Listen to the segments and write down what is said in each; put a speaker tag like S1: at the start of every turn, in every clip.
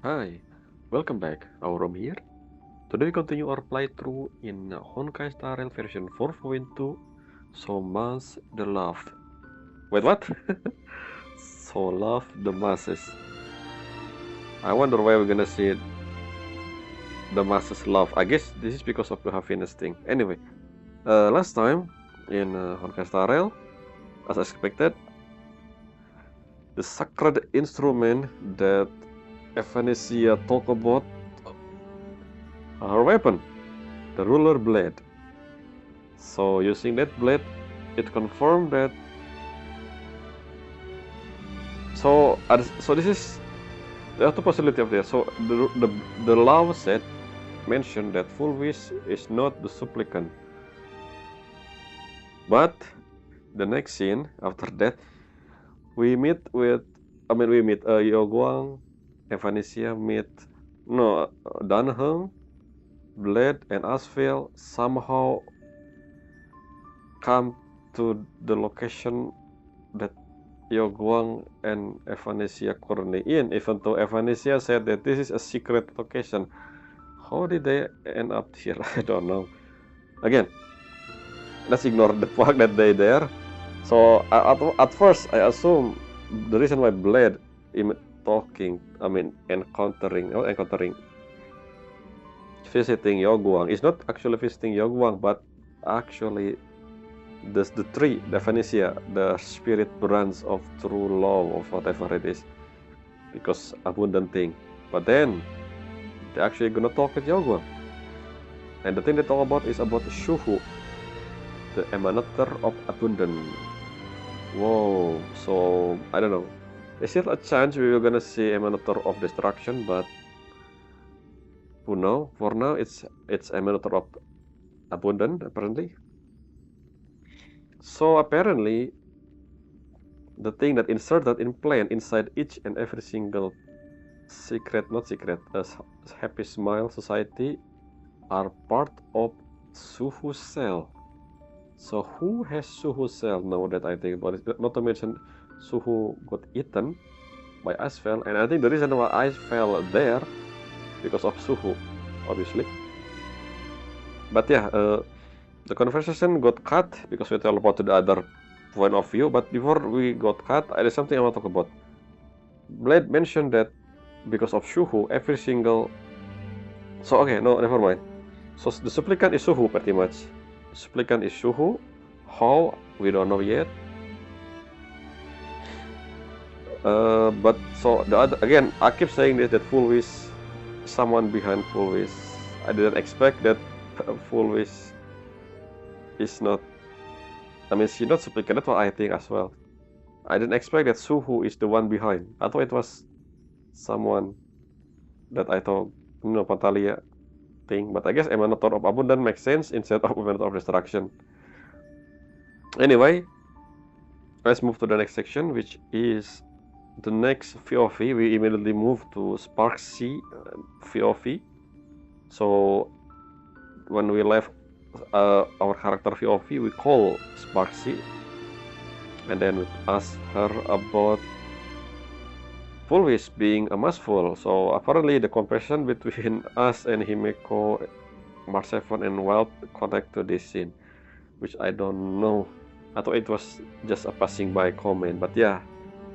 S1: Hi, welcome back. Aurum here. Today we continue our playthrough in Honkai Star Rail version 4.2. So Mass the Love. Wait, what? So Love the Masses. I wonder why we're gonna see the masses love. I guess this is because of the happiness thing. Anyway, last time in Honkai Star Rail, as expected, the sacred instrument that Evanesia talked about, her weapon, the ruler blade. So using that blade, it confirmed that. So this is the other possibility of there. So the law said mentioned that full wish is not the supplicant, but the next scene after that we meet Yoguang, Evanesia meet Dunham, Blade, and Asphalt somehow come to the location that Yoguang and Evanesia currently in, even though Evanesia said that this is a secret location. How did they end up here? I don't know. Again, let's ignore the fact that they're there. So at first, I assume the reason why Blade visiting Yoguang is not actually visiting Yoguang, but actually the tree, the Phoenicia, the spirit branch of true love of whatever it is, because abundant thing. But then they're actually gonna talk with Yoguang, and the thing they talk about is about Shuhu, the Emanator of abundance. Whoa! So I don't know. There's still a chance we were gonna see Emanator of destruction, but who knows? For now, it's Emanator of abundance apparently. So apparently, the thing that inserted in plain inside each and every single happy smile society are part of Suhu cell. So who has Suhu cell now that I think about it? Not to mention Suhu got eaten by Asphalt, and I think the reason why I fell there because of Suhu, obviously. But yeah, the conversation got cut because we teleport to the other point of view. But before we got cut, there's something I want to talk about. Blade mentioned that because of Shuhu, every single. So okay, no, never mind. So the supplicant is Suhu pretty much. The supplicant is Shuhu. How we don't know yet. But so the other again, I keep saying this that Full Wish, someone behind Full Wish. I didn't expect that Full Wish is not. I mean, she's not supplicant. That's what I think as well. I didn't expect that Suhu is the one behind. I thought it was someone that I thought, Patalia thing. But I guess Emanator of Abundance makes sense instead of Emanator of Destruction. Anyway, let's move to the next section, which is the next VOV. We immediately move to Spark C VOV. So when we left our character VOV, we call Sparksy, and then we ask her about Full Wish being a Maskful. So apparently the conversation between us and Himeko, Marsephone, and Wild connect to this scene, which I don't know. I thought it was just a passing by comment, but yeah,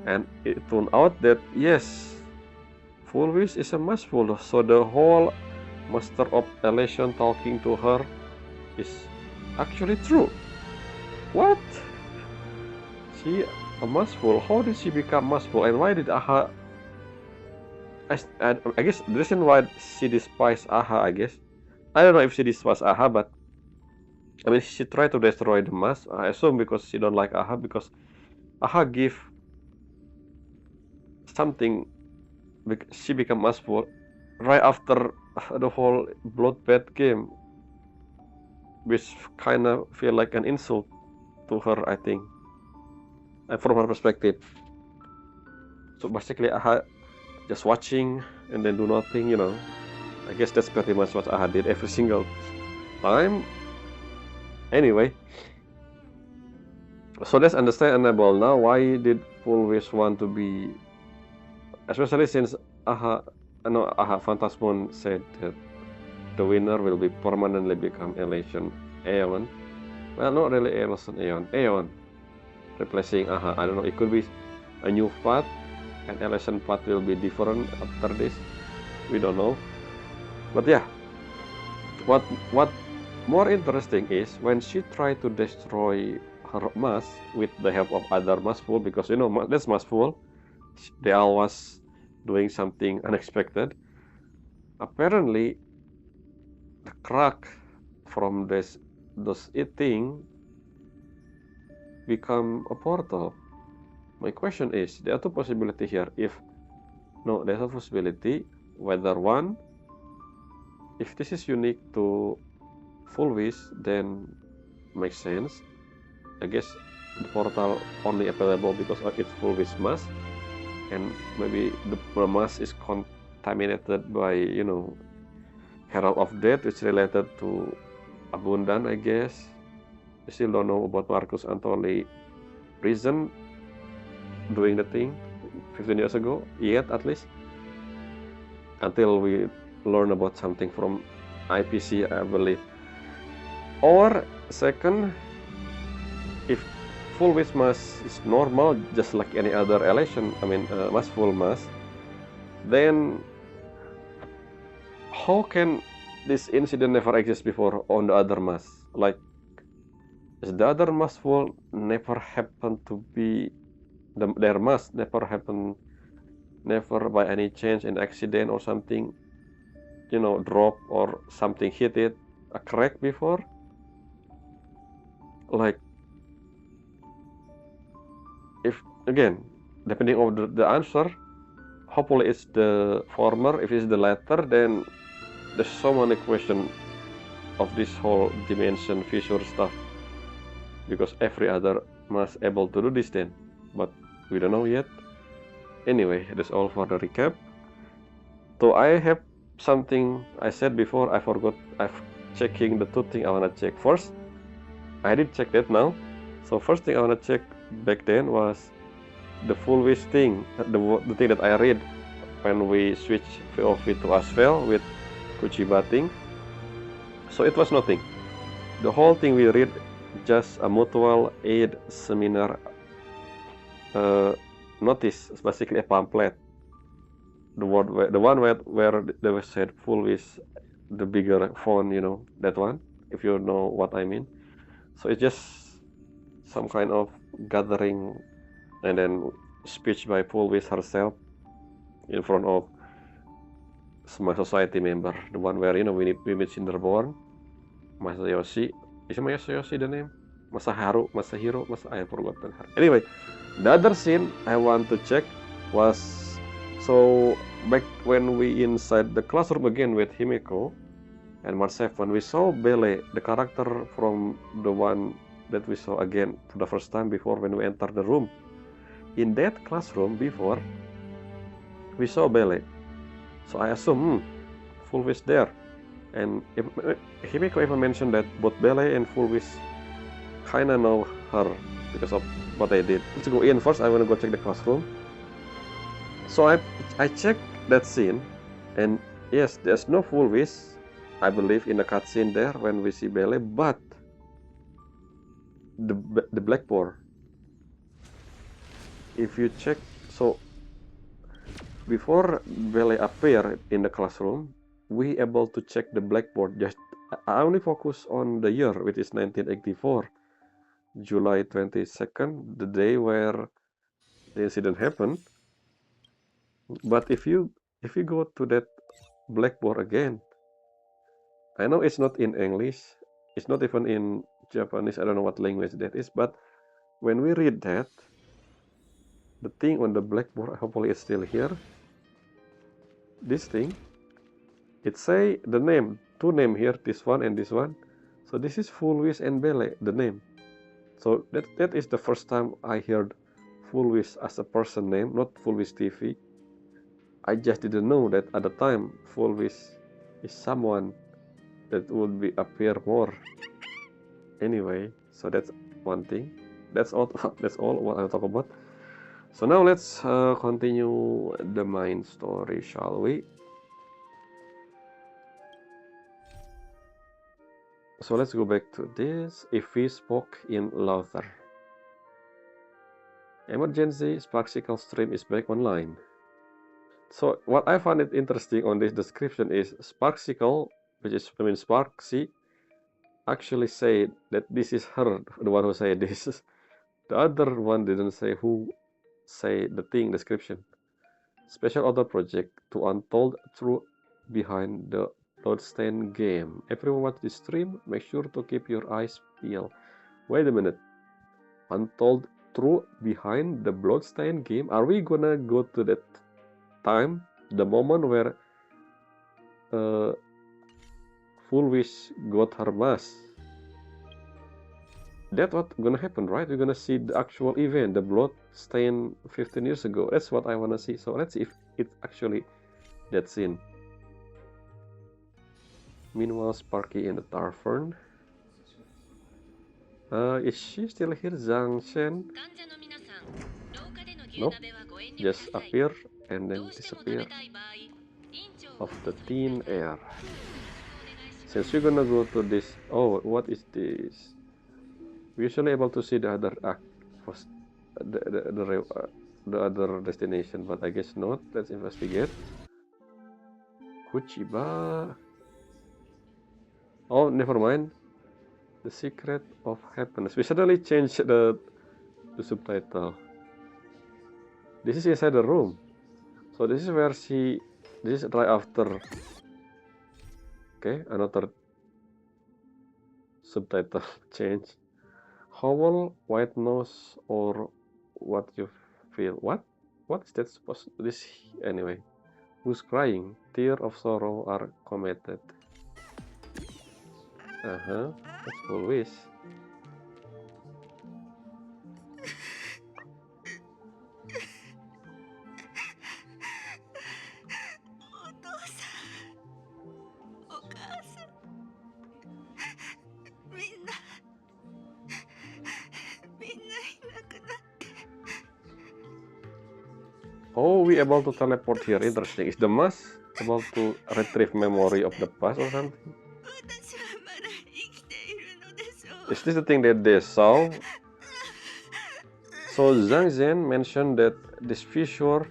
S1: and it turned out that yes, Full Wish is a Maskful. So the whole Master of Elation talking to her is actually true. What? She a Maskful? How did she become Maskful? And why did Aha? I guess the reason why she despised Aha, I guess. I don't know if she despised Aha, but I mean she tried to destroy the mask. I assume because she don't like Aha, because Aha give something. She become Maskful right after the whole bloodbath game, which kind of feel like an insult to her, I think, from her perspective. So basically, Aha just watching and then do nothing, I guess that's pretty much what Aha did every single time. Anyway, so that's understandable now. Why did Full Wish want to be, especially since Aha no, Phantasmon said that the winner will be permanently become Elation Aeon. Well, not really Elation Aeon. Aeon. Replacing I don't know, it could be a new path, and Elation path will be different after this. We don't know. But yeah, what more interesting is when she tried to destroy her mask with the help of other maskful, because you know that's maskful. They always doing something unexpected. Apparently, the crack from those eating become a portal. My question is, there are two possibility here. If no, there's a possibility whether one, if this is unique to full wish, then makes sense. I guess the portal only available because of its full wish mask, and maybe the mask is contaminated by, you know, Herald of Death, which is related to abundant, I guess. We still don't know about Marcus Antony reason doing the thing 15 years ago, yet at least, until we learn about something from IPC, I believe. Or second, if full wish mask is normal, just like any other elation, mask full mask, then how can this incident never exist before on the other mask? Like, the other mask full never happened to be their mask never happened, never by any chance, an accident or something, you know, drop or something hit it, a crack before. Like, if again, depending on the answer, hopefully it's the former. If it's the latter, then there's so many questions of this whole dimension fissure stuff, because every other must able to do this then, but we don't know yet. Anyway, that's all for the recap. So I have something I said before, I forgot. I'm checking the two things I want to check first. I did check that now. So first thing I want to check back then was the full wish thing, the thing that I read when we switched VOV to Asphalt with Kuchiba thing. So it was nothing. The whole thing we read just a mutual aid seminar notice, basically a pamphlet. The one where they said full wish, the bigger font, you know, that one, if you know what I mean. So it's just some kind of gathering and then speech by full wish herself in front of my society member, the one where, you know, we meet Cinderborn, Masayoshi. Is Masayoshi the name? Masahiro, I forgot her. Anyway, the other scene I want to check was, so back when we inside the classroom again with Himeko and Marsephone, we saw Bele, the character from the one that we saw again for the first time before when we entered the room. In that classroom before, we saw Bele. So I assume full wish there. And Himeko even mentioned that both Bele and full wish kinda know her because of what I did. Let's go in first. I want to go check the classroom. So I checked that scene, and yes, there's no full wish, I believe, in the cutscene there when we see Bele, but the blackboard. If you check, so before Bele appear in the classroom, we able to check the blackboard. Just I only focus on the year, which is 1984. July 22nd, the day where the incident happened. But if you go to that blackboard again, I know it's not in English, it's not even in Japanese, I don't know what language that is, but when we read that, the thing on the blackboard, hopefully it's still here, this thing, it say the name, two name here, this one and this one. So this is Full Wish and Bele, the name. So that is the first time I heard Full Wish as a person name, not Full Wish TV. I just didn't know that at the time Full Wish is someone that would be appear more. Anyway, so that's one thing. That's all. That's all what I'll talk about. So now let's continue the main story, shall we? So let's go back to this. If we spoke in louder. Emergency, Sparksicle stream is back online. So what I find it interesting on this description is Sparksicle, which is Sparksy, actually said that this is her, the one who said this. The other one didn't say who say the thing description. Special author project to untold truth behind the Bloodstained game. Everyone watch this stream, make sure to keep your eyes peeled. Wait a minute. Untold truth behind the Bloodstained game? Are we gonna go to that time? The moment where Full Wish got her mask? That's what's gonna happen, right? We're gonna see the actual event, the Bloodstained 15 years ago. That's what I wanna see. So let's see if it's actually that scene. Meanwhile, Sparky in the tavern. Is she still here, Zhang Shen? Nope. Just appear and then disappear of the thin air. Since we're gonna go to this, oh, what is this? We're usually able to see the other the other destination, but I guess not. Let's investigate. Kuchiba. Oh, never mind. The Secret of Happiness. We suddenly changed the subtitle. This is inside the room. So this is where this is right after. Okay, another subtitle change. Howl, white nose, or what you feel. What? What is that supposed to this anyway? Who's crying? Tears of sorrow are committed. That's Full Wish. Oh, we able to teleport here. Interesting. Is the mask able to retrieve memory of the past or something? Is this the thing that they saw? So Zhang Zhen mentioned that this fissure,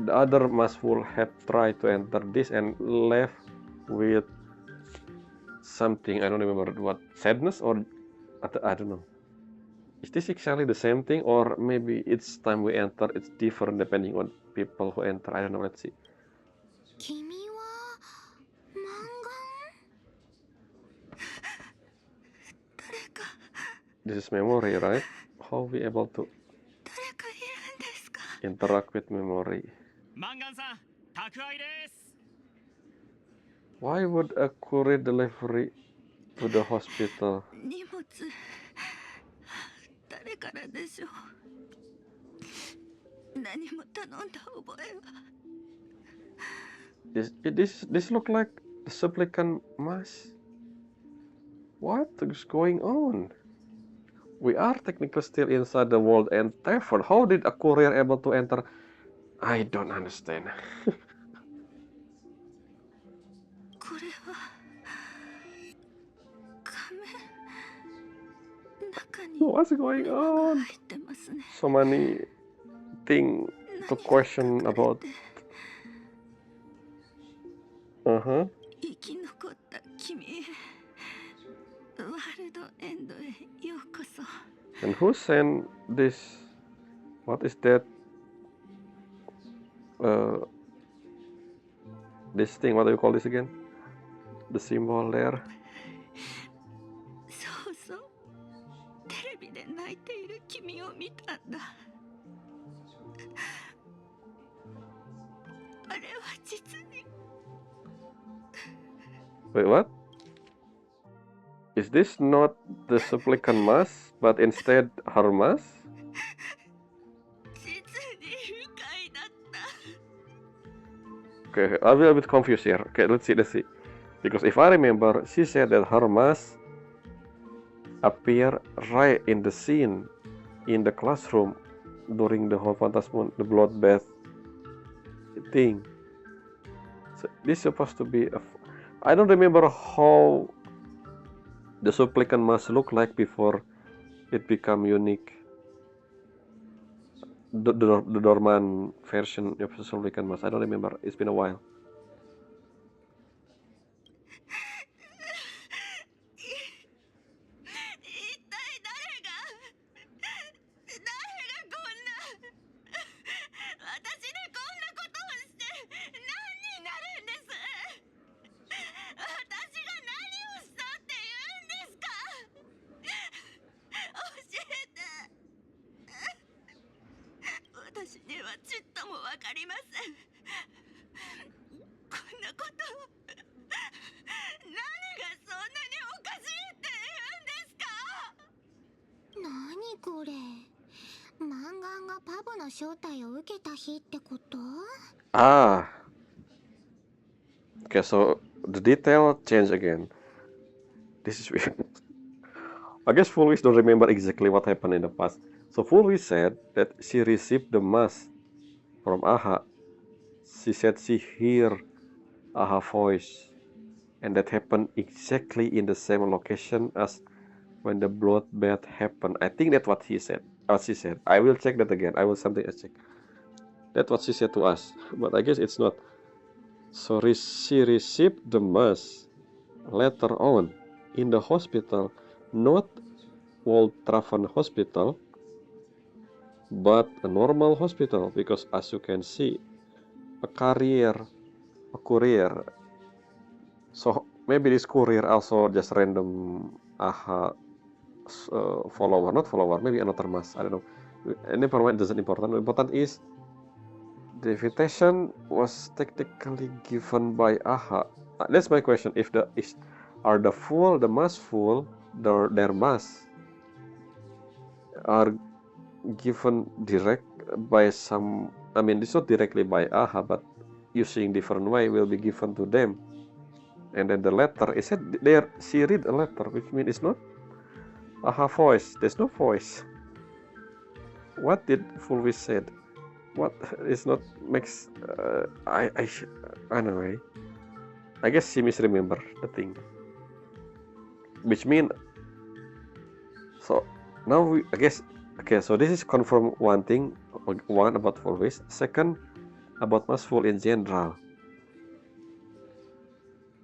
S1: the other mask will have tried to enter this and left with something. I don't remember what, sadness or I don't know. Is this exactly the same thing, or maybe each time we enter it's different depending on people who enter? I don't know. Let's see. This is memory, right? How we able to interact with memory? Why would a courier delivery to the hospital? This look like the supplicant mask. What is going on? We are technically still inside the world and tavern. How did a courier able to enter? I don't understand. What's going on? So many things to question about. And who sent this? What is that? This thing, what do you call this again? The symbol there. Wait, what? Is this not the supplicant mask, but instead her mask? Okay, I'm a bit confused here. Okay, let's see. Because if I remember, she said that her mask appeared right in the scene in the classroom during the whole Phantasm, the bloodbath thing. So this is supposed to be I don't remember how the supplicant must look like before it become unique. The Dorman version of the supplicant must. I don't remember. It's been a while. Ah, okay, so the detail change again. This is weird. I guess Fulvis don't remember exactly what happened in the past. So Fulvis said that she received the mask from Aha. She said she hear Aha voice, and that happened exactly in the same location as when the bloodbath happened. I think that's what he said. She said. I will check that again. I will something check. That's what she said to us, but I guess it's not. So she received the mask later on in the hospital, not Woltraven Hospital, but a normal hospital, because as you can see, a courier. So maybe this courier also just random AHA follower, not follower, maybe another mask. I don't know. Never mind, doesn't important. The important is the invitation was technically given by AHA. That's my question. If are the mask full, their masks are given direct by some. I mean, it's not directly by AHA, but using different way will be given to them. And then the letter, it said there she read a letter, which means it's not AHA voice. There's no voice. What did Fulvis said? What is not makes anyway. I guess she misremember the thing. Which mean so now I guess okay, so this is confirm one thing, one about Fulvis. Second, about Masful in general.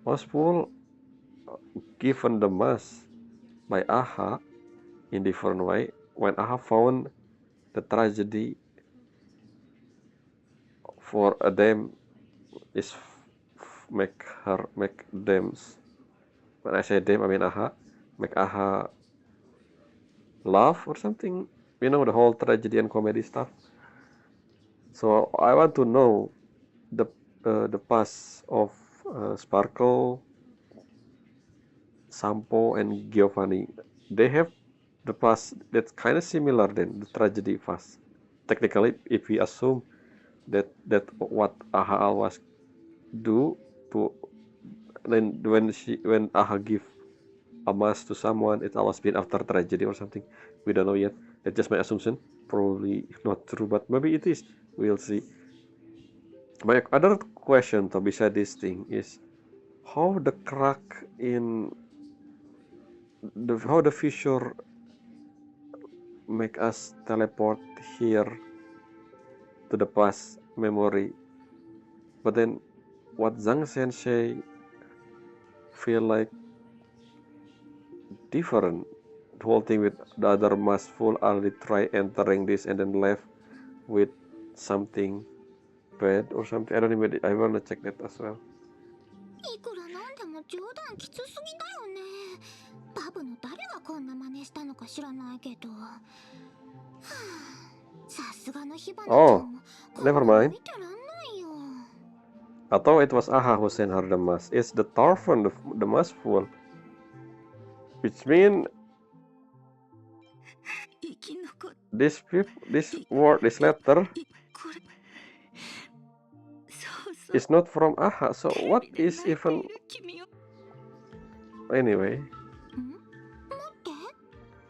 S1: Masful given the mask by AHA in different way when AHA found the tragedy for them is make them, when I say them I mean AHA, make AHA laugh or something, you know, the whole tragedy and comedy stuff. So I want to know the past of Sparkle, Sampo, and Giovanni. They have the past that's kind of similar than the tragedy past. Technically, if we assume that what AHA was do to, then when AHA give a mask to someone, it always been after tragedy or something. We don't know yet. It's just my assumption. Probably not true, but maybe it is. We'll see. My other question to beside this thing is how the crack in how the future make us teleport here to the past memory, but then what Zhang Sensei feel like different. The whole thing with the other mask full already try entering this and then left with something bad or something. I don't even. I wanna check that as well.
S2: いくらなんでも冗談きつすぎだよね。バブの誰がこんな真似したのか知らないけど。はあ、さすがの火花ちゃんも
S1: Never mind.
S2: 見てらんないよ。
S1: I thought it was AHA who sent her the mask. It's the Tarfon, the mask full. Which means this word, this letter is not from AHA. So what is even anyway?
S2: 待って、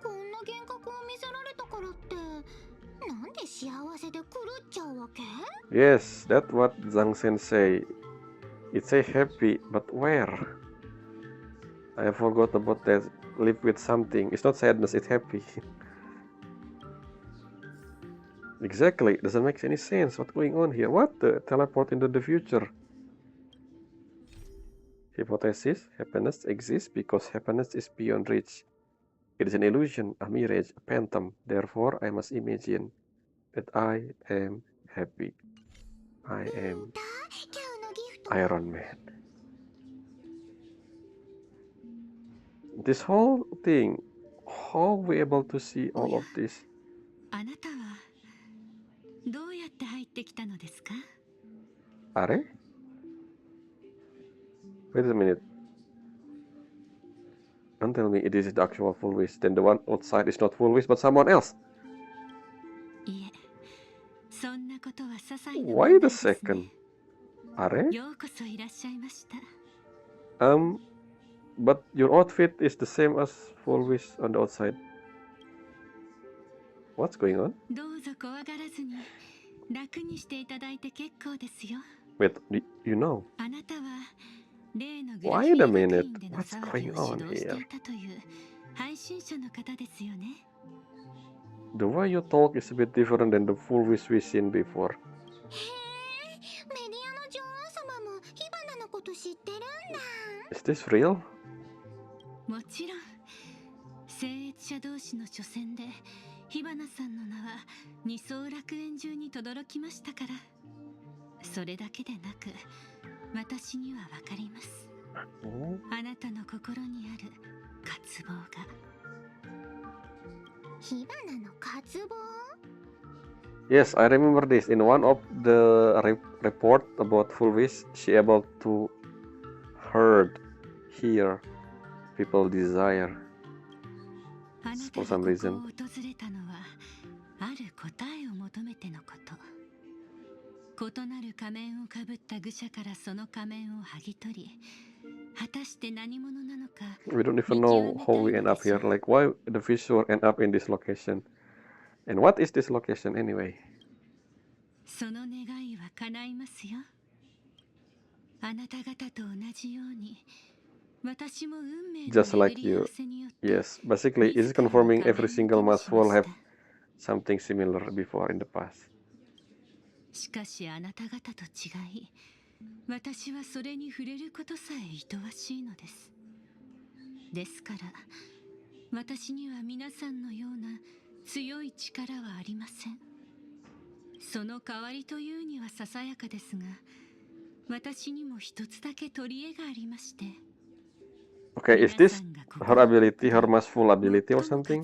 S2: こんな幻覚を見せられたからってなんで幸せで狂っちゃうわけ？
S1: Yes, that's what Zhang Sensei. It say happy, but where? I forgot about that live with something. It's not sadness, it's happy. Exactly, doesn't make any sense. What's going on here? What the teleport into the future? Hypothesis: happiness exists because happiness is beyond reach. It is an illusion, a mirage, a phantom. Therefore, I must imagine that I am happy. I am
S2: 今日のギフト
S1: Iron Man. This whole thing, how are we able to see all of this?
S3: あなたはどうやって入ってきたのですか？
S1: Are? Wait a minute. Don't tell me it is the actual full wish. Then the one outside is not full wish, but someone else.
S3: いえ、そんなことは些細な問
S1: Wait
S3: 題
S1: a
S3: ですね。
S1: second. Are?
S3: ようこそいらっしゃいました。
S1: But your outfit is the same as full wish on the outside. What's going on?
S3: どうぞ怖がらずに楽にしていただいて結構ですよ。
S1: Wait, you know?
S3: あなたは例のグラフ
S1: Wait
S3: ィ
S1: a
S3: ー学
S1: minute.
S3: 院での
S1: What's
S3: 騒ぎ
S1: going
S3: を
S1: on
S3: 指導して
S1: here?
S3: いたという配信者の方ですよね。
S1: The way you talk is a bit different than the full wish we've seen before.
S2: へえメディアの女王様も火花のこと知ってるんだ
S1: Is this real?
S3: もちろん聖越者同士の初戦で火花さんの名は二層楽園中に轟きましたから、それだけでなく私にはわかります。
S1: Oh.
S3: あなたの心にある渇望が。
S2: 火花の渇望
S1: Yes, I remember this. In one of the report about full wish, she able to hear people desire.
S3: あなた
S1: For
S3: が
S1: some
S3: こ
S1: reason.
S3: こを訪れたのはある答えを求めてのこと。異なる仮面をかぶった愚者からその仮面を剥ぎ取り、果たして何者なのか
S1: We don't even know how we end up here. Like, why the visual end up in this location? And what is this location anyway?
S3: その願いは叶いますよ。あなた方と同じように、私も運命の
S1: Just
S3: 巡
S1: like
S3: り合
S1: you.
S3: わせによって
S1: Yes, basically, it's confirming every single mass will have something similar before in the past.
S3: しかしあなた方と違い、私はそれに触れることさえ愛おしいのです。ですから、私には皆さんのような強い力はありません。その代わりというにはささやかですが、私にも一つだけ取り柄がありまして。
S1: Okay, is this her ability, her mass full ability or something?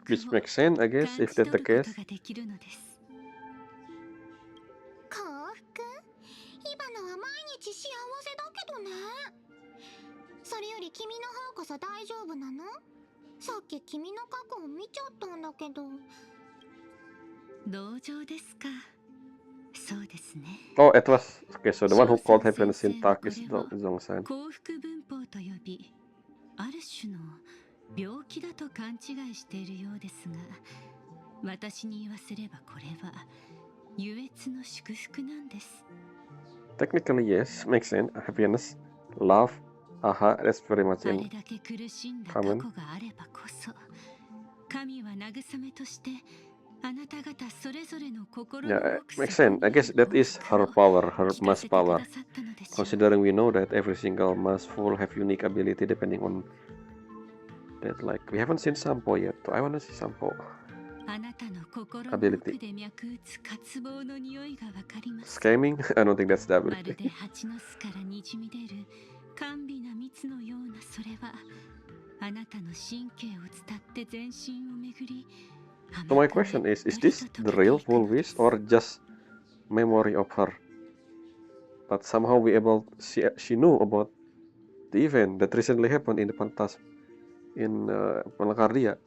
S1: Which makes sense, I guess, if that's the case.
S2: 幸福火花は毎日幸せだけどね。それより君の方こそ大丈夫なの？さっき君の過去を見ちゃったんだけど。
S3: 同情ですか。そうですね。
S1: Oh, it was okay. So the one who called happiness in Talk is Zong-san.
S3: 幸福文法と呼び、ある種の病気だと勘違いしているようですが、私に言わせればこれは優越の祝福なんです。
S1: Technically, yes, makes sense. Happiness, love, aha, that's very much
S3: あ
S1: in
S3: れだけ苦しんだ過去
S1: common.
S3: があればこそ、神は慰めとしてあなた方それぞれの心の
S1: Yeah,
S3: 奥
S1: makes
S3: 底
S1: sense. I guess that is her power, her mass power. Considering we know that every single mass full have unique ability depending on that. Like we haven't seen Sampo yet. So I wanna see Sampo.
S3: あなたの心の奥で脈打つ渇望の匂いがわかります。
S1: Scamming? I don't think that's the
S3: まる
S1: ability.
S3: で蜂の巣からにじみ出る甘美な蜜のようなそれはあなたの神経を伝って全身を巡り。
S1: So my question is this the real full wish or just memory of her? But somehow she knew about the event that recently happened in the Pantas in Malacardia.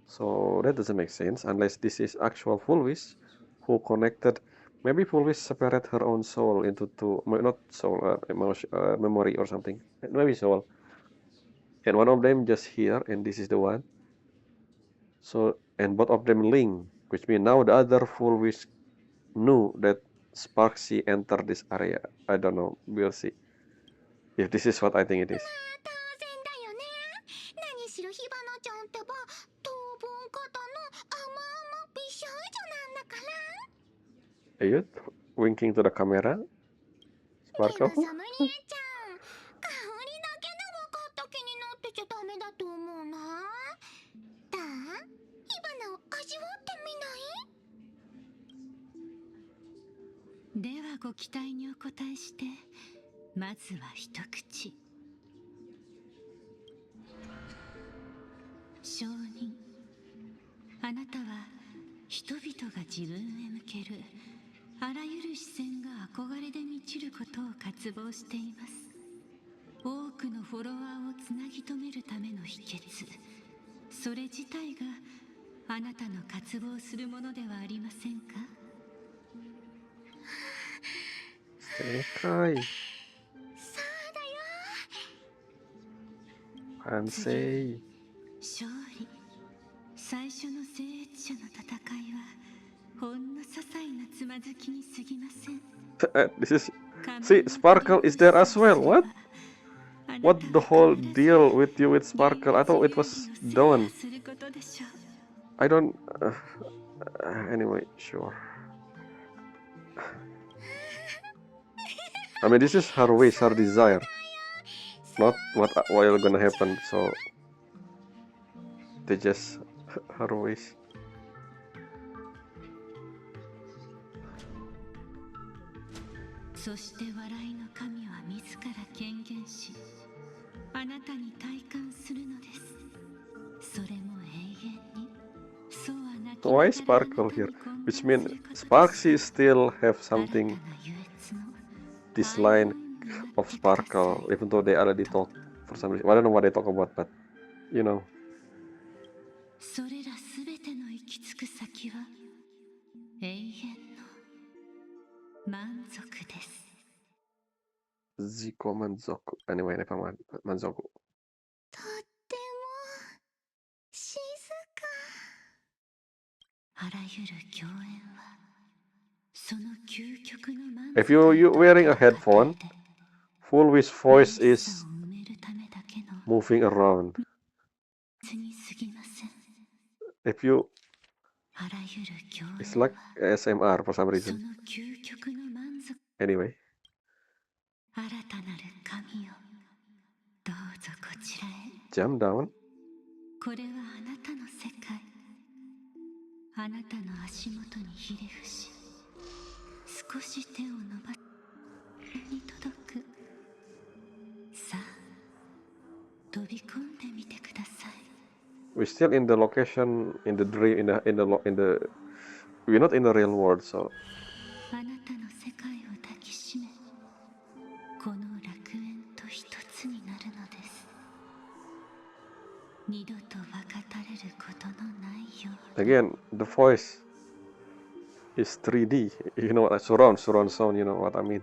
S1: So that doesn't make sense unless this is actual full wish who connected. Maybe full wish separate her own soul into two, not soul, emotion, memory or something. Maybe soul. And one of them just here, and this is the one. So and both of them link, which means now the other full wish knew that Sparksy entered this area. I don't know. We'll see. If this is what I think it is.
S2: 当然だよね。何
S1: Are you winking to the camera?
S2: で
S1: Sparkle?
S2: もサムリエちゃん、香りだけで分かった気になってちゃダメだと思うな。だあ、火花を味わってみない？
S3: ではご期待にお答えして、まずは一口。証人、あなたは人々が自分へ向けるあらゆる視線が憧れで満ちることを渇望しています。多くのフォロワーをつなぎ止めるための秘訣、それ自体があなたの渇望するものではありませんか？
S1: 正解。
S2: そうだよ。
S1: 完成。
S3: 勝利。最初の聖越者の戦いはほんの些細なつまずきに過ぎません。
S1: This is... See, Sparkle is there as well. What? What the whole deal with you with Sparkle? I thought it was done. I don't... anyway, sure. I mean, this is her wish, her desire. Not what will gonna happen, so... They just... her wish.
S3: そして笑いの神は自ら権限し、あなたに体感するのです。それも永遠に。そうはなき
S1: So why Sparkle here? Which means Sparksy still have something this line of Sparkle, even though they already talk for some reason. I don't know what they talk about, but you know.
S3: それらすべての行き着く先は永遠の満足です。
S1: Ziko Manzoku. Anyway, never mind. Manzoku.
S2: とっても静か。
S3: あらゆる共演はその究極の満
S1: If
S3: 足
S1: you wearing a headphone, full wish voice is
S3: を埋めるためだけの
S1: moving around.
S3: に過ぎません。
S1: If you,
S3: あらゆる共演
S1: it's like
S3: は
S1: ASMR for some
S3: そ
S1: reason.
S3: の究極の満足。
S1: Anyway.
S3: 新たなる神よ、どうぞこちらへ。
S1: Jump down.
S3: これはあなたの世界。あなたの足元にひれ伏し、少し手を伸ばすに届く。さあ、飛び込んでみてください。
S1: We're still in the location in the dream in the we're not in the real world, so
S3: あなたの世界を抱きしめ、この楽園と一つになるのです。二度と分かたれることのないように。
S1: again the voice is 3D. You know what? Surround sound. You know what I mean?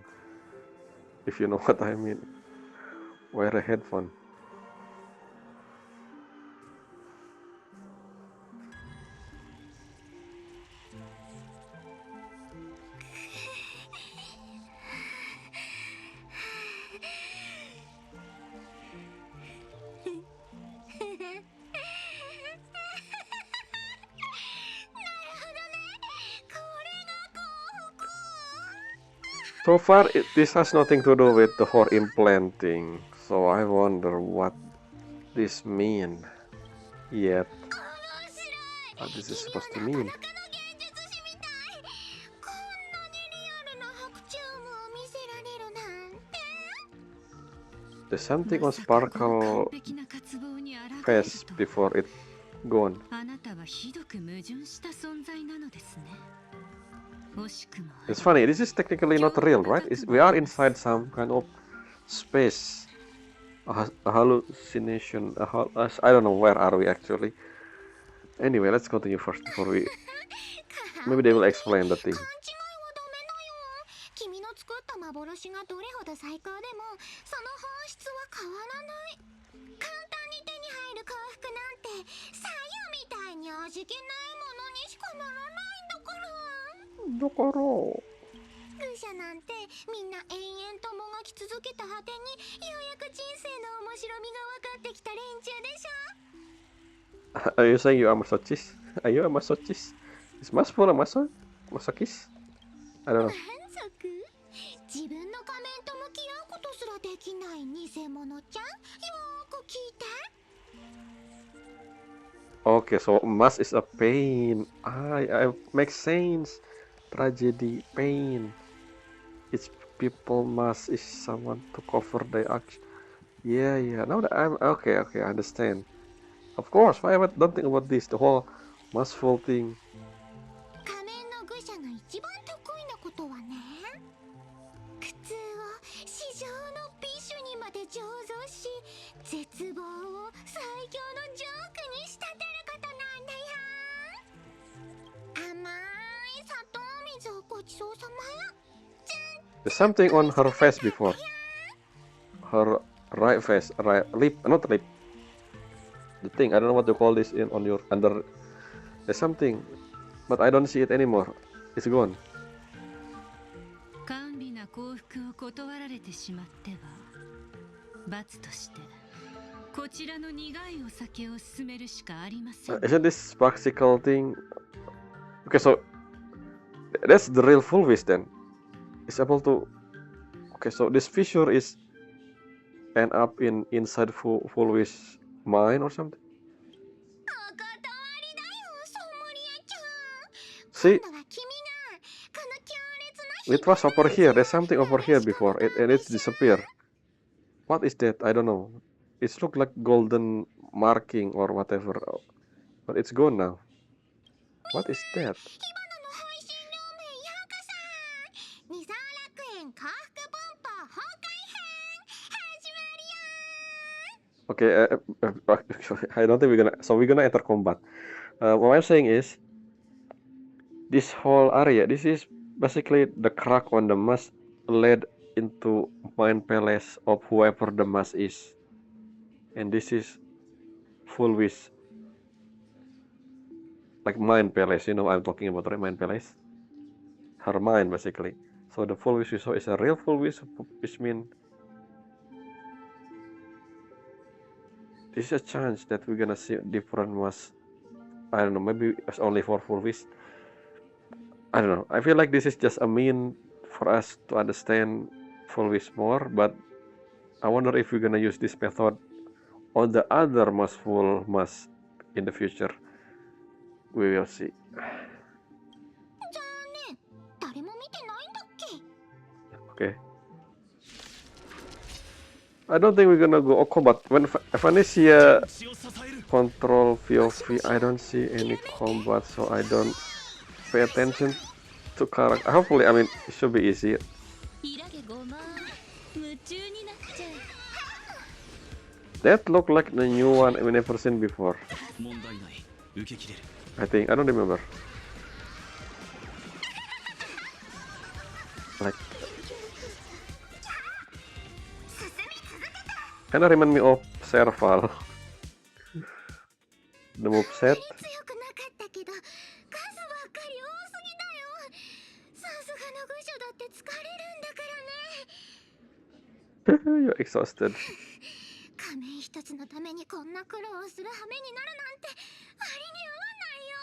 S1: If you know what I mean, wear a headphone. So far, this has nothing to do with the whole implanting, so I wonder what this mean yet. What this is supposed to mean. There's something on Sparkle face before it gone.
S3: あなたはひどく矛盾した存在なのですね。
S1: It's funny, this is technically not real, right? We are inside some kind of space. A hallucination. I don't know where are we actually. Anyway, let's continue first before we... Maybe they will explain the thing.
S2: 君の作った幻がどれほど最高でもその本質は変わらない。簡単に手に入る幸福なんて左右みたいに味気ないものにしかならないんだから。愚者なんてみんな延々ともがき続けた果てにようやく人生の面白みが分かってきた連中でしょ。
S1: Are you saying you are masochist? Are you a masochist? Is Mas full a masochist? I don't know.
S2: 自分の仮面と向き合うことすらできない偽物ちゃん、よーく聞いて。
S1: Okay, so mask is a pain. I makes sense. Tragedy, pain. It's people mask is someone to cover their action. Yeah. Now that I'm okay, I understand. Of course, why I don't think about this? The whole maskful thing.
S2: 仮面の愚者が一番得意なことはね、苦痛を至上の美酒にまで醸造し、絶望を最強のジョークに仕立てることなんだよ。甘い砂糖水をごちそうさまよ。
S1: There's something on her face before. Her right face, right lip, not lip. The thing, I don't know what to call this on your under. There's something, but I don't see it anymore. It's gone.
S3: 甘美な幸福を断られてしまっては、罰としてこちらの苦いお酒を勧めるしかありません。
S1: Isn't this sparkle thing? Okay, so that's the real full wish then. It's able to. Okay, so this fissure is end up inside full wish mind or something.
S2: お断りだよ、ソムリエちゃん。
S1: See,
S2: 今度は君がこの強烈な
S1: it was over here. There's something over here before and it's disappeared. What is that? I don't know. It looks like golden marking or whatever, but it's gone now. What is that?
S2: 火花の配信両面ようこそ。二沢楽園幸福本舗崩壊編始まるよ。
S1: Okay, I don't think we're gonna. So we're gonna enter combat. What I'm saying is, this whole area. This is basically the crack on the mask led into mind palace of whoever the mask is, and this is full wish. Like mind palace, you know what I'm talking about, right? Mind palace. Her mind basically. So the full wish we saw is a real full wish, which means this is a chance that we're gonna see different masks. I don't know, maybe it's only for full wish. I don't know. I feel like this is just a mean for us to understand full wish more, but I wonder if we're gonna use this method on the other maskful mask in the future. We will see.
S2: 残念、誰も見てないんだっけ。
S1: Okay. I don't think we're gonna go combat. When Vanesia control POV, I don't see any combat, so I don't pay attention to character. Hopefully, I mean, it should be easy.
S3: イラゲごま夢中になっちゃう。
S1: That looked like the new one we never seen before. I think, I don't remember. Like, kinda remind me of Serval. The moveset.
S2: 強くなかったけど、数ばっかり多すぎだよ。さすがの愚者だって疲れるんだからね。
S1: You're exhausted.
S2: 仮面一つのためにこんな苦労をする羽目になるなんて割に合わないよ。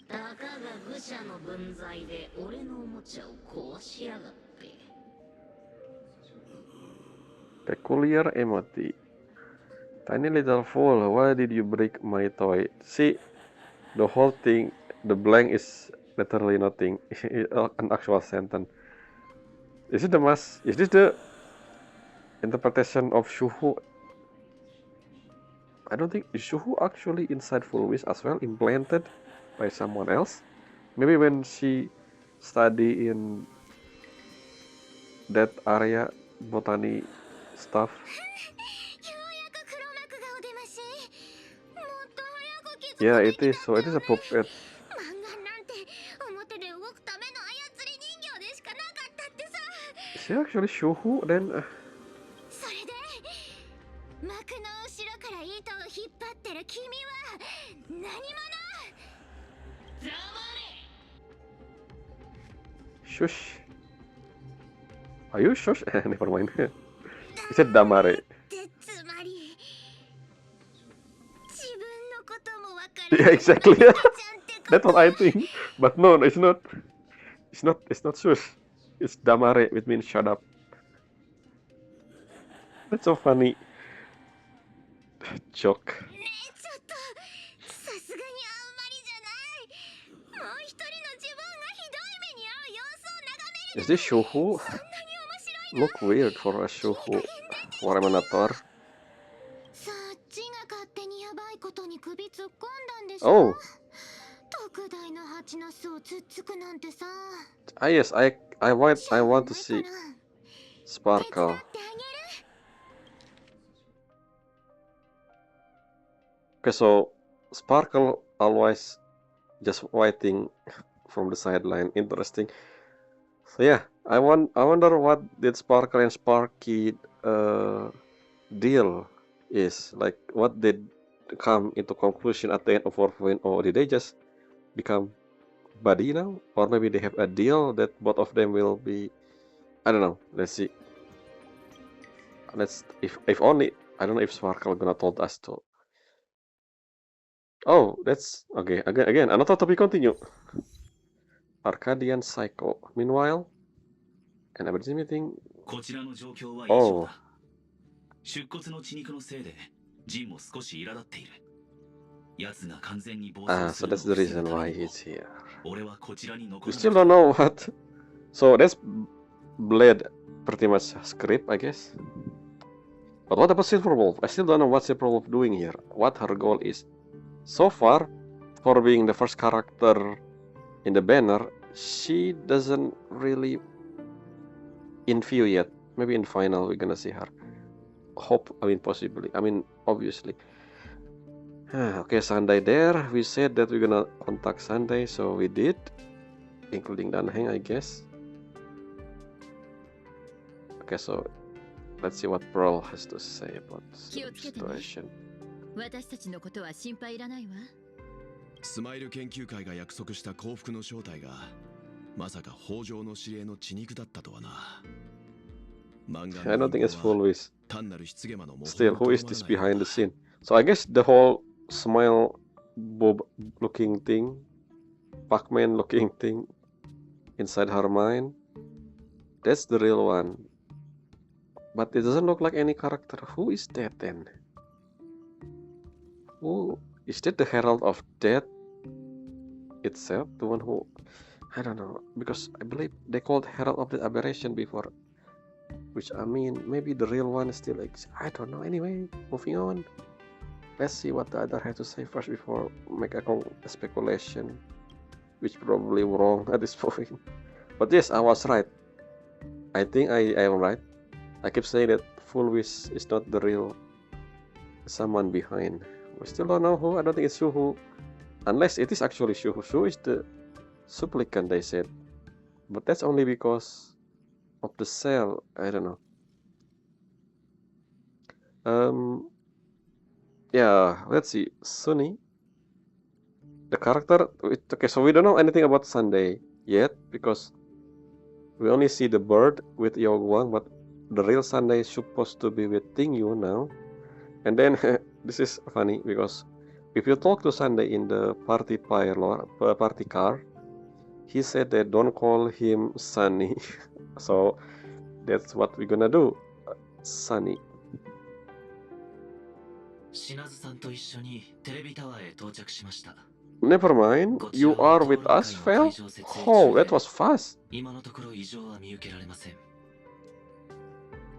S4: たかが愚者の分際で俺のおもちゃを壊しやがって。
S1: Peculiar emote. Tiny little fool, why did you break my toy? See, the whole thing, the blank is literally nothing. An actual sentence. Is it the mask? Is this the interpretation of Shuhu? I don't think, is Shuhu actually inside Full Wish as well, implanted by someone else? Maybe when she study in that area, botany stuff.
S2: ようやく黒幕がお出まし。もっと早く気づ
S1: Yeah,
S2: か
S1: it is. So it is a puppet.
S2: 漫画なんて表で動くための操り人形でしかなかったってさ。
S1: Is he actually Shuhu then?
S2: それで幕の後ろから糸を引っ張ってる君は何者？
S1: Shush. Are you shush? Never mind. He said Damare.
S2: ってつまり自分のこともわかる
S1: Yeah, exactly.
S2: ちゃんってこ
S1: That's what I think. But no, it's not. It's not shush. It's damare, which means shut up. That's so funny. Joke.
S2: ねえちょっとさすがにあんまりじゃない。もう一人の自分がひどい目に遭う様子を眺める
S1: Is this Shuhu?
S2: そんなに面白い
S1: Look weird for a Shuhu. For Emanator.
S2: そっちが勝手にヤバいことに首突っ込んだんでしょ
S1: Oh.
S2: 特大の蜂の巣をつっつくなんてさ
S1: Ah yes, I want
S2: しょうがない
S1: to
S2: か
S1: see
S2: ら
S1: Sparkle.
S2: 手伝ってあげる
S1: Okay, so Sparkle always just waiting from the sideline. Interesting. So yeah, I wonder what did Sparkle and Sparky deal is. Like, what did come into conclusion at the end of 4.0? Or did they just become buddy now? Or maybe they have a deal that both of them will be, I don't know. Let's see. If only, I don't know if Sparkle gonna told us to. Oh, that's okay. Again, another topic continue. Arcadian Psycho. Meanwhile, an emergency meeting.
S5: こちらの状況は異
S1: Oh.
S5: 常だ。出骨の血肉のせいでジンも少し苛立っている。奴が完全に暴
S1: Ah,
S5: 走す
S1: so
S5: る
S1: that's
S5: のを
S1: the
S5: 防ぐ
S1: reason
S5: た
S1: why
S5: めにも
S1: he's here.
S5: 俺はこちらに残
S1: We
S5: ら
S1: still
S5: な
S1: don't know what. So that's Blade pretty much script, I guess. But what about Silverwolf? I still don't know what Silverwolf doing here. What her goal is. So far, for being the first character in the banner, she doesn't really in view yet. Maybe in final we're gonna see her. Possibly. Obviously. Okay, Sunday there. We said that we're gonna contact Sunday, so we did. Including Danheng, I guess. Okay, so let's see what Pearl has to say about the situation.
S3: 私たちのことは心配いらないわ。
S6: スマイル研究会が約束した幸福の正体がまさか北条の指令の血肉だったとはな。
S1: I don't think it's full with.
S6: 単なる失言魔の模倣
S1: Still, who is this behind the scene? So I guess the whole smile Bob looking thing, Pac-Man looking thing inside her mind, that's the real one. But it doesn't look like any character. Who is that then? Who is that? The Herald of Death itself? The one who, I don't know, because I believe they called Herald of the Aberration before. Which maybe the real one still exists. I don't know. Anyway, moving on. Let's see what the other has to say first before make a speculation, which probably wrong at this point. But yes, I was right. I think I am right. I keep saying that Fullwish is not the real someone behind. We still don't know who. I don't think it's Shuhu, unless it is actually Shuhu. Shuhu is the supplicant, they said, but that's only because of the cell. I don't know. Yeah, let's see. Sunny, the character. Okay, so we don't know anything about Sunday yet because we only see the bird with Yogwang, but the real Sunday is supposed to be with Tingyu now. And then this is funny because if you talk to Sunday in the party car, he said they don't call him Sunny. So that's what we're gonna do. Sunny.
S5: 品津さんと一緒にテレビタワーへ到着しました。
S1: Never mind. You are with us, Fel? Oh, that was fast.
S5: 今のところ異常は見受けられません。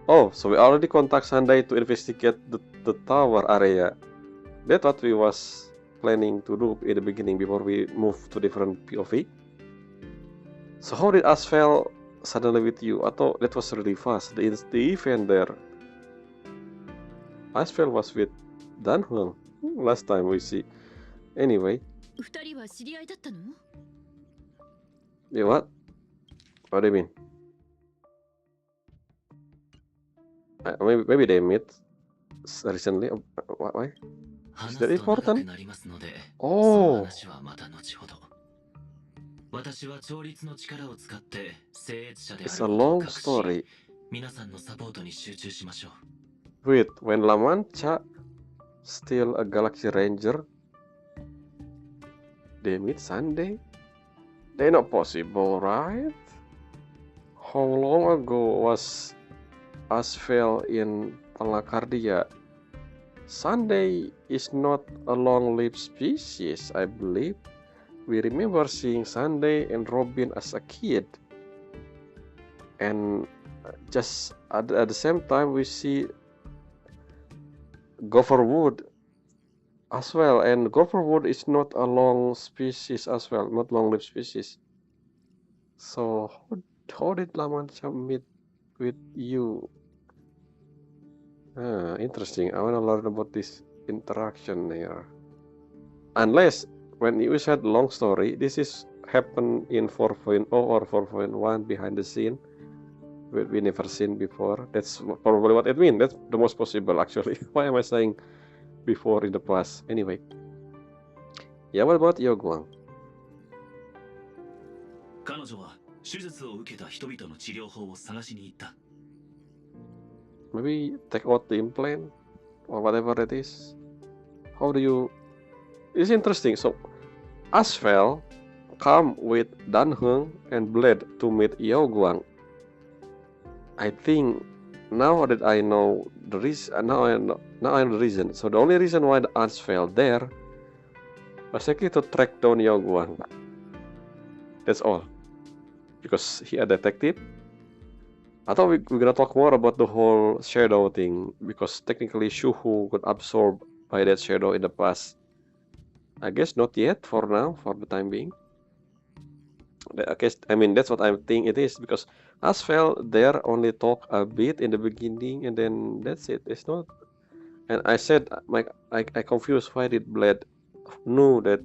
S1: Oh, so we already contact Sunday to investigate the tower area. That's what we was planning to do in the beginning before we move to different POV. So how did Asphalt suddenly with you? I thought that was really fast. The event there. Asphalt was with Danhuang last time we see. Anyway.
S3: 二人は知り合いだったの？
S1: Yeah, what? What do you mean? Maybe they met recently. Why? Is that important? Oh.
S5: 私は調律の力を使って聖越者である
S1: It's
S5: こ
S1: a
S5: とを
S1: long
S5: 隠し、
S1: story.
S5: 皆さんのサポートに集中しましょう。
S1: Wait, when La Mancha still a Galaxy Ranger, they meet Sunday? They're not possible, right? How long ago was Asphalt in Palacardia? Sunday is not a long-lived species, I believe. We remember seeing Sunday and Robin as a kid. And just at the same time, we see Gopherwood as well. And Gopherwood is not a long species as well, not long-lived species. So how did Lamancha meet with you? Interesting. I want to learn about this interaction here. Unless, when you said long story, this is happened in 4.0 or 4.1 behind the scene. We never seen before. That's probably what it means. That's the most possible, actually. Why am I saying before in the past? Anyway. Yeah, what about Yoguang?
S5: 彼女は手術を受けた人々の治療法を探しに行った。
S1: Maybe take out the implant or whatever it is. How do you... It's interesting. So, Asphalt come with Danheng and Blade to meet Yaoguang. I think now that I know the reason, now I know the reason. So the only reason why the Asphalt there was actually to track down Yaoguang. That's all. Because he a detective. I thought we're gonna talk more about the whole shadow thing, because technically Shuhu got absorbed by that shadow in the past. I guess not yet for now, for the time being. I guess, I mean, that's what I think it is, because Asphalt there only talk a bit in the beginning and then that's it. It's not. And I said, I confused why did Blade knew that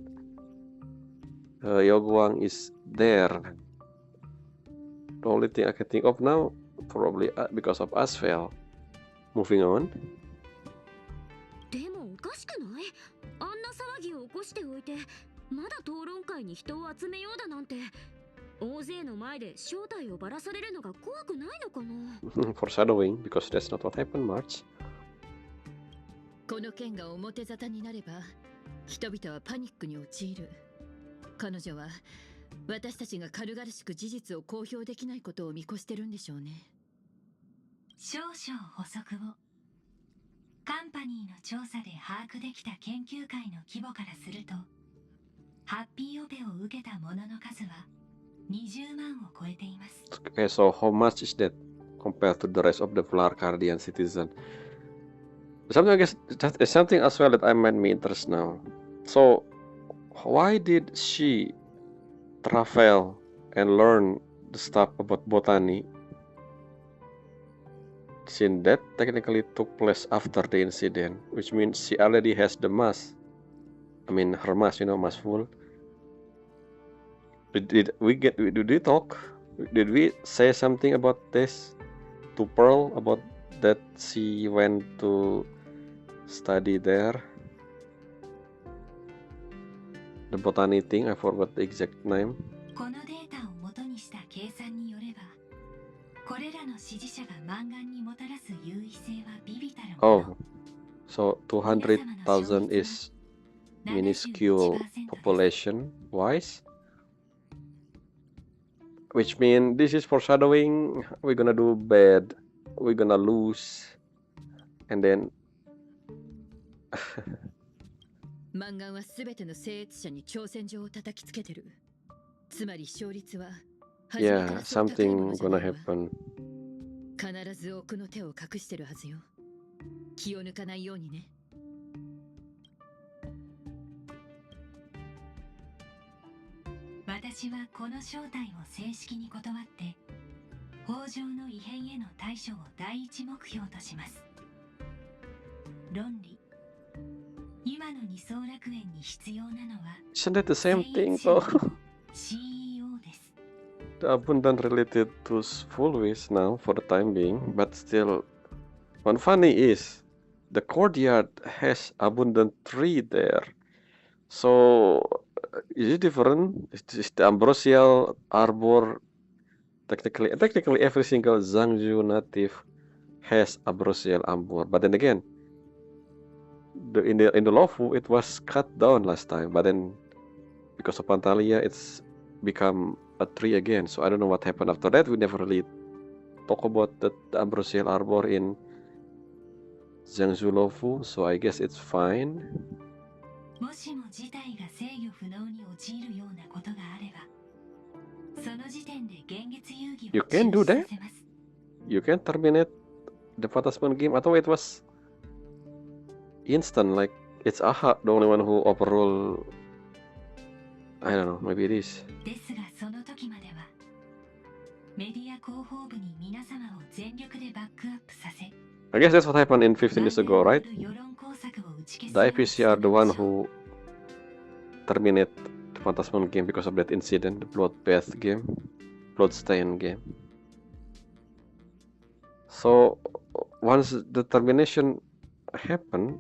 S1: Yoguang is there. The only thing I can think of now, probably because of Asphalt. Moving on.
S7: でもおかしくない？あんな騒ぎを起こしておいて、まだ討論会に人を集めようだなんて。大勢の前で正体をばらされるのが怖くないのかな？
S1: Foreshadowing, because that's not what happened, March.
S3: この件が表沙汰になれば、人々はパニックに陥る。彼女は私たちが軽々しく事実を公表できないことを見越してるんでしょうね。
S8: 少々補足を。カンパニーの調査で把握できた研究会の規模からすると、ハッピーオペを受けた者の数は20万を超えています。
S1: Okay, so how much is that compared to the rest of the Flarkardian citizen? Something I guess that is something as well that I might be interested now. So why did she travel and learn the stuff about botany? Since that technically took place after the incident, which means she already has the mask. I mean her mask, mask full. Did we talk? Did we say something about this to Pearl about that she went to study there? The botany thing, I forgot the exact name.
S8: このデータを元にした計算によれば、これらの支持者がマンガンにもたらす優位性は微々たるもの。
S1: Oh, so 200,000 is minuscule population wise, which means this is foreshadowing. We're gonna do bad, we're gonna lose, and then
S3: マンガンはすべての生越者に挑戦状を叩きつけてる。つまり勝率は初めか
S1: yeah,
S3: らそう高いも
S1: something
S3: のじゃな
S1: gonna
S3: いわ。
S1: happen.
S3: 必ず奥の手を隠してるはずよ。気を抜かないようにね。
S8: 私はこの正体を正式に断って、北条の異変への対処を第一目標とします。論理。今の二層楽園に必要なのは
S1: Isn't that the same thing though?
S8: CEO です。
S1: The abundant related to full wish now for the time being, but still, one funny is the courtyard has abundant tree there. So is it different? Is the ambrosial arbor technically every single Zhangju native has ambrosial arbor, but then again, in the Lofu it was cut down last time, but then because of Pantalia it's become a tree again. So I don't know what happened after that. We never really talk about the ambrosial arbor in Zhangzulofu, so I guess it's fine.
S8: もしも事態が制御不能に陥るようなことがあれば、その時点で現月遊戯
S1: You
S8: を
S1: can
S8: 中
S1: do
S8: 止
S1: that?
S8: させます。
S1: You can terminate the Phantasmal game. I thought it was instant, like it's Aha the only one who overrule. I don't know, maybe it is.
S8: ですがその時までは、メディア広報部に皆様を全力でバックアップさせ、
S1: I guess that's what happened in 15 years ago, right?
S8: 世論工作を打ち消す
S1: The
S8: ように
S1: IPC are the
S8: 努め
S1: one
S8: ましょう。
S1: who terminate the Phantasmal game because of that incident, the Bloodbath game, Bloodstain game. So once the termination happened,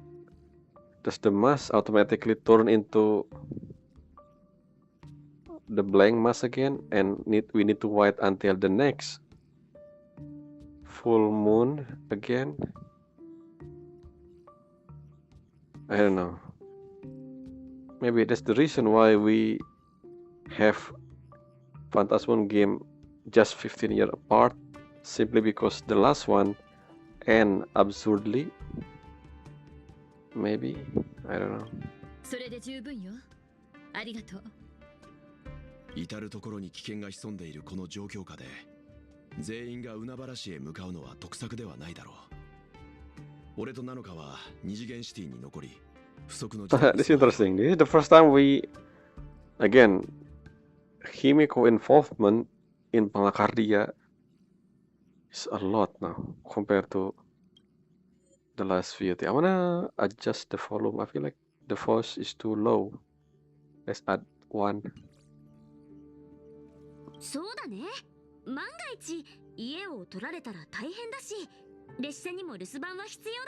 S1: does the mass automatically turn into the blank mass again, and we need to wait until the next full moon again? I don't know. Maybe that's the reason why we have Phantasmal game just 15 years apart, simply because the last one end absurdly. Maybe, I don't know.
S7: それで十分よ。ありがとう。
S6: 至る所に危険が潜んでいるこの状況下で、全員が海原市へ向かうのは得策ではないだろう。俺とナノカは二次元シティに残り、不測の事態に
S1: This is interesting. This is the first time we, again, Himiko involvement in Palacardia is a lot now compared to the last VOT. I wanna adjust the volume. I feel like the voice is too low. Let's add one.
S7: そうだね。万が一家を取られたら大変だし、列車にも留守番は必要だよ。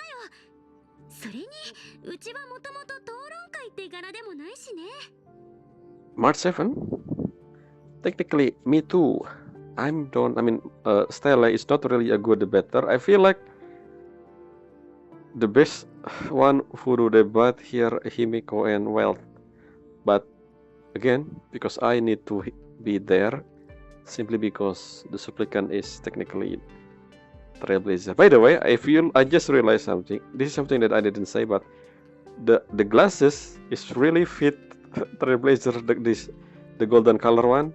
S7: それにうちはもともと討論会って柄でもないしね。
S1: March 7? Technically, me too. Stella is not really a good debater. I feel like the best one who do debate here, Himiko and Wealth. But again, because I need to be there, simply because the supplicant is technically Trailblazer. By the way, I just realized something. This is something that I didn't say, but the glasses is really fit Trailblazer. The golden color one.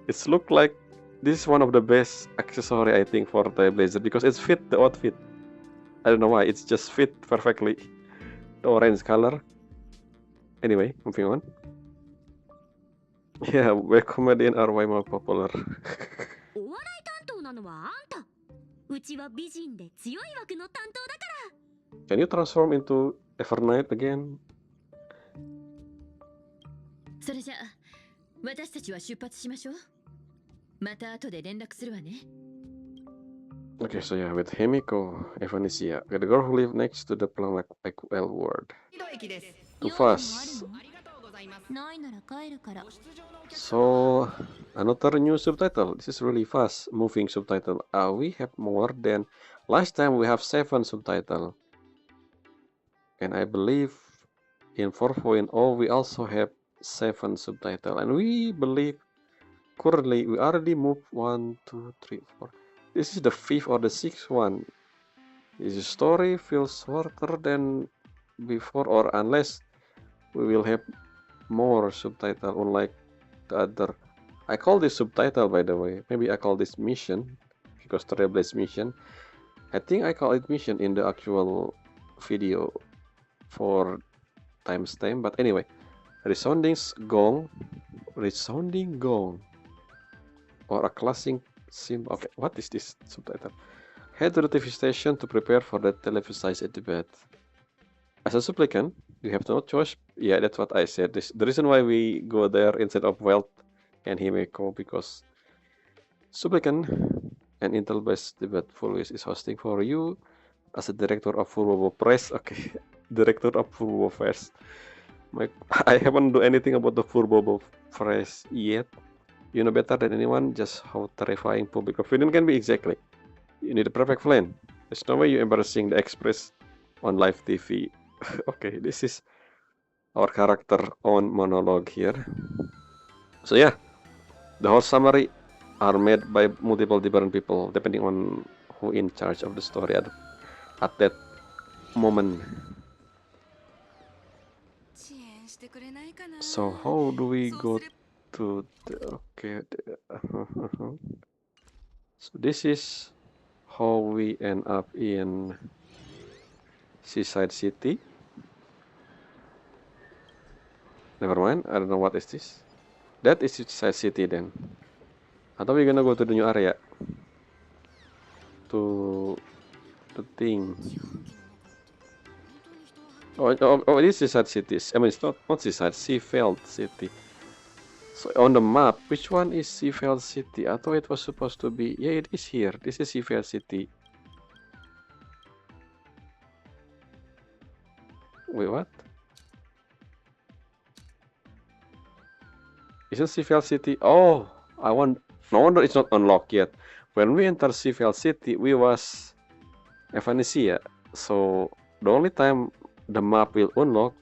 S1: It's look like this is one of the best accessory I think for Trailblazer because it's fit the outfit. I don't know why. It's just fit perfectly. The orange color. Anyway, moving on. Yeah, where comedian are way more popular.
S7: お笑い担当なのはあんた。うちは美人で強い枠の担当だから。
S1: Can you transform into Evernight again?
S9: それじゃあ私たちは出発しましょう。また後で連絡するわね。
S1: Okay, so yeah, with Himiko, Evanesia, the girl who lives next to the planet IQL world. Too fast.
S2: ないなら帰るから。
S1: So, another new subtitle. This is really fast moving subtitle. We have more than last time. We have 7 subtitle, and I believe in 4.0 we also have 7 subtitle, and we believe currently we already moved 1, 2, 3, 4. This is the 5th or the 6th one. This story feels shorter than before, or unless we will have more subtitle, unlike the other. I call this subtitle, by the way. Maybe I call this mission because Trailblaze Mission. I think I call it mission in the actual video for timestamp. But anyway, Resounding Gong, or a classic Cymbal. Okay, what is this subtitle? Head to the TV station to prepare for the televised debate. As a supplicant, you have no choice. Yeah, that's what I said. The reason why we go there instead of Wealth and Himiko, because supplicant and Intel-based debate Fulvis is hosting for you as a director of Furbobo Press. Okay, director of Furbobo Fest. I haven't done anything about the Furbobo Press yet. You know better than anyone just how terrifying public opinion can be. Exactly. You need a perfect plan. There's no way you're embarrassing the Express on live TV. Okay, this is our character on monologue here. So yeah, The whole summary are made by multiple different people depending on who in charge of the story at that moment. So how do we go to the, okay, so this is how we end up in Seaside City. Never mind, I don't know what is this. That is Seaside City then. Atau we're gonna go to the new area. To the thing. Oh, it is Seaside City. I mean, it's not Seaside, Seafeld City. So on the map, which one is Seafeld City? I thought it was supposed to be, yeah, it is here. This is Seafeld City. Wait, what? Isn't Seafeld City? Oh, no wonder it's not unlocked yet. When we enter Seafeld City, we was Evanesia. So the only time the map will unlock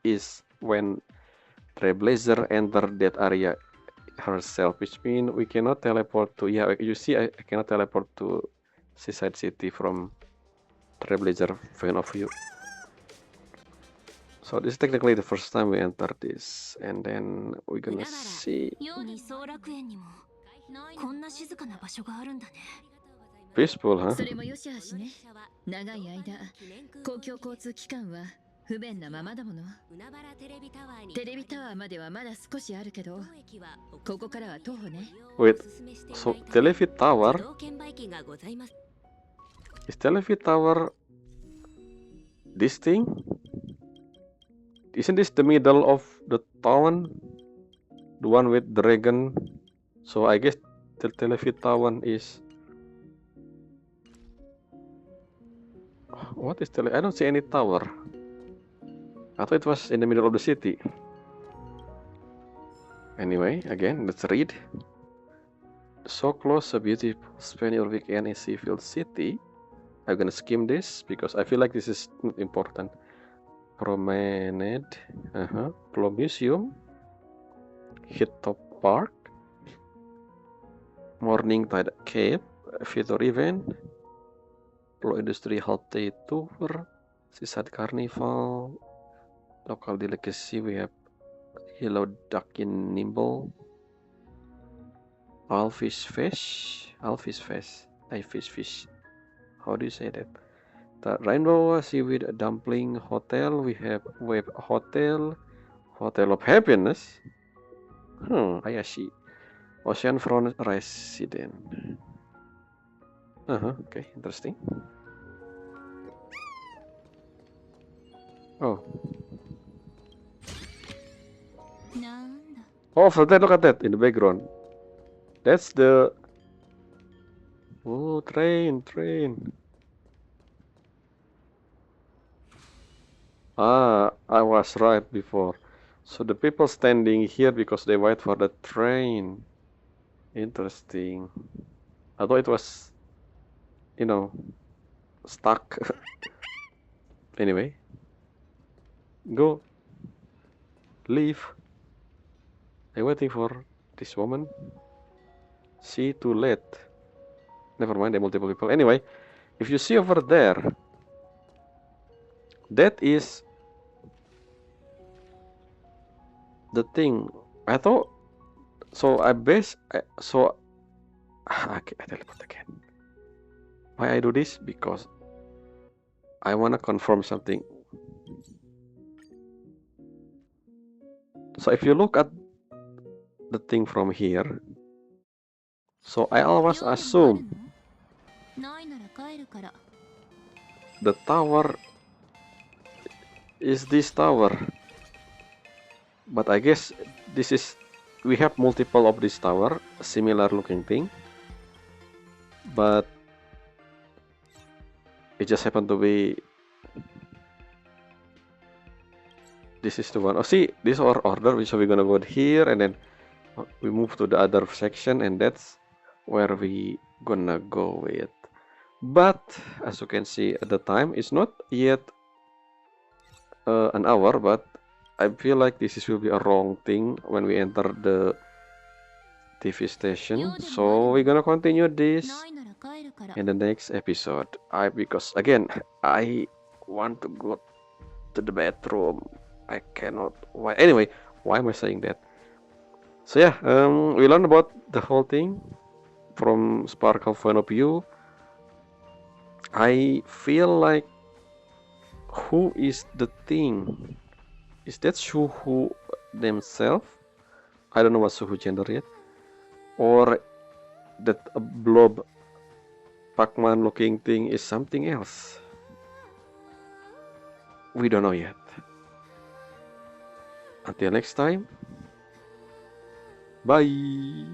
S1: is when Trailblazer enter that area herself, which means we cannot teleport to, yeah, you see, I cannot teleport to Seaside City from Trailblazer point of view. So this is technically the first time we enter this, and then we're gonna see peaceful, huh?
S9: それもよしあしね。長い間、公共交通機関は不便なままだもの。テレビタワーまではまだ少しあるけど、ここからは徒歩ね。
S1: Wait, so Televi Tower? Is Televi Tower this thing? Isn't this the middle of the town? The one with dragon? So I guess the Televi Tower is... What is I don't see any tower. I thought it was in the middle of the city. Anyway, again, let's read. So close, a beautiful spend your weekend in Seafield City. I'm gonna skim this because I feel like this is not important. Promenade, Plo Museum, Hilltop Park, Morning Tide Cave, Theater Event, Plo Industry Halte Tour, Seaside Carnival, local delicacy. We have Yellow Duck in Nimble, Alfish Fish. How do you say that? The Rainbow Seaweed Dumpling Hotel. We have Web Hotel, Hotel of Happiness. Ayashi. Oceanfront Resident. Okay, interesting. Oh. Oh, for that, look at that in the background. That's the... Oh, train. Ah, I was right before. So the people standing here because they wait for the train. Interesting. I thought it was, stuck. Anyway. Go. Leave. I'm waiting for this woman. See, too late. Never mind, there are multiple people. Anyway, if you see over there, that is the thing. I thought. So I teleport again. Why I do this? Because I wanna confirm something. So if you look at the thing from here, so I always assume the tower is this tower, but I guess this is, we have multiple of this tower, similar looking thing, but it just happened to be this is the one. Oh, see, this our order, so we're gonna go here and then we move to the other section, and that's where we gonna go with. But as you can see at the time, it's not yet an hour, but I feel like this will be a wrong thing when we enter the TV station. So we're gonna continue this
S7: ないなら帰るから。
S1: in the next episode. Because again, I want to go to the bathroom. I cannot. Why? Anyway, why am I saying that? So yeah, we learned about the whole thing from Sparkle point of view. I feel like, who is the thing? Is that Suhu themselves? I don't know what Suhu gender yet. Or that blob Pac-Man looking thing is something else. We don't know yet. Until next time. Bye.